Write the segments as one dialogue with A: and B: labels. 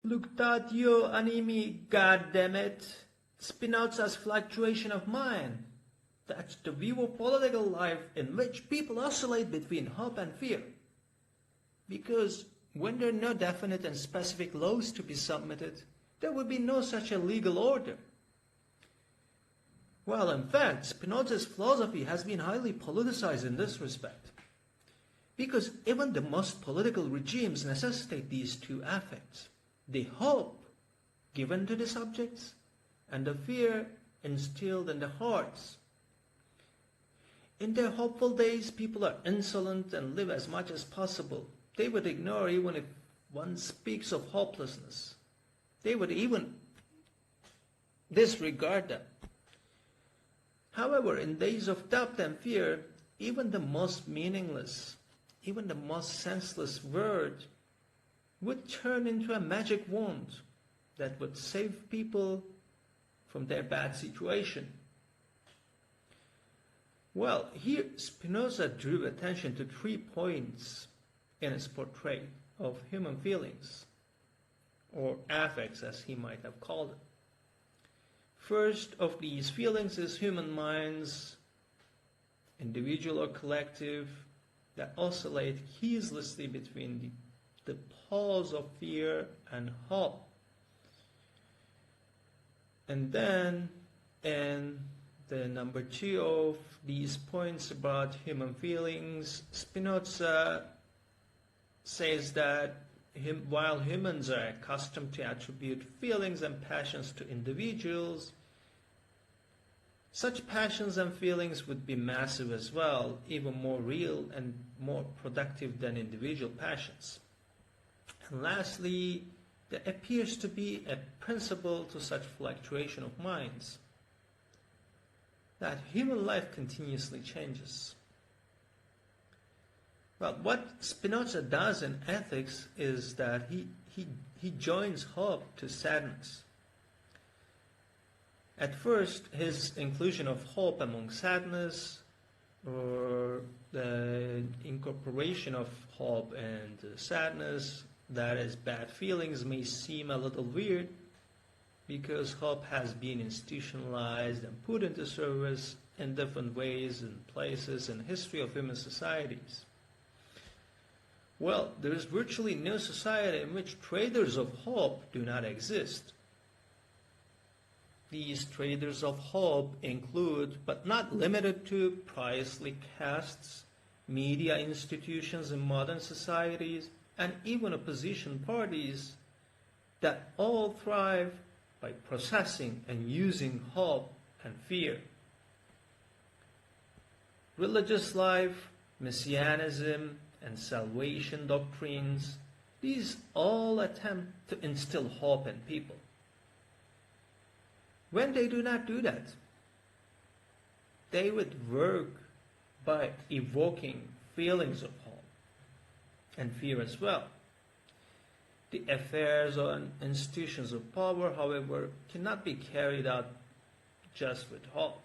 A: Fluctuatio Animi, goddammit. Spinoza's fluctuation of mind. That's the view of political life in which people oscillate between hope and fear. Because when there are no definite and specific laws to be submitted, there would be no such a legal order. Well, in fact, Spinoza's philosophy has been highly politicized in this respect. Because even the most political regimes necessitate these two affects. The hope given to the subjects and the fear instilled in the hearts. In their hopeful days, people are insolent and live as much as possible. They would ignore even if one speaks of hopelessness. They would even disregard them. However, in days of doubt and fear, even the most meaningless, even the most senseless word would turn into a magic wand that would save people from their bad situation. Well, here Spinoza drew attention to 3 points in his portrait of human feelings, or affects as he might have called it. First of these feelings is human minds, individual or collective, that oscillate ceaselessly between the poles of fear and hope. And then in the number 2 of these points about human feelings, Spinoza says that while humans are accustomed to attribute feelings and passions to individuals, such passions and feelings would be massive as well, even more real and more productive than individual passions. And lastly, there appears to be a principle to such fluctuation of minds, that human life continuously changes. Well, what Spinoza does in ethics is that he joins hope to sadness. At first, his inclusion of hope among sadness, or the incorporation of hope and sadness, that is bad feelings, may seem a little weird, because hope has been institutionalized and put into service in different ways and places in the history of human societies. Well, there is virtually no society in which traders of hope do not exist. These traders of hope include, but not limited to, priestly castes, media institutions in modern societies, and even opposition parties that all thrive by processing and using hope and fear. Religious life, messianism, and salvation doctrines, these all attempt to instill hope in people. When they do not do that, they would work by evoking feelings of hope and fear as well. The affairs and institutions of power, however, cannot be carried out just with hope.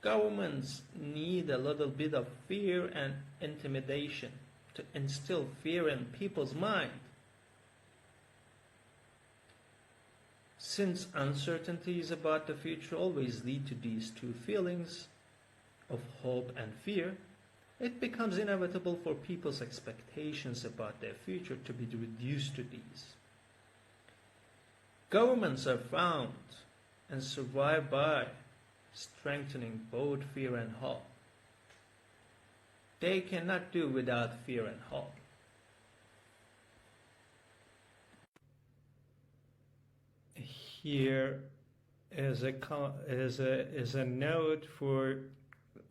A: Governments need a little bit of fear and intimidation to instill fear in people's mind. Since uncertainties about the future always lead to these two feelings of hope and fear, it becomes inevitable for people's expectations about their future to be reduced to these. Governments are found and survive by strengthening both fear and hope. They cannot do without fear and hope. Here is a note for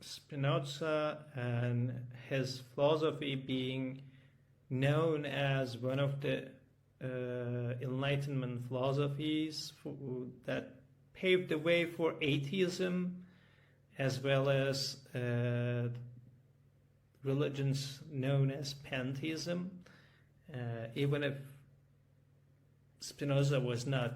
A: Spinoza and his philosophy being known as one of the Enlightenment philosophies that paved the way for atheism, as well as religions known as pantheism. Even if Spinoza was not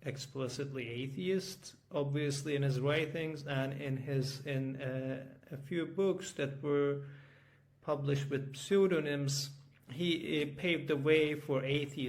A: explicitly atheist, obviously in his writings and in a few books that were published with pseudonyms, he paved the way for atheism.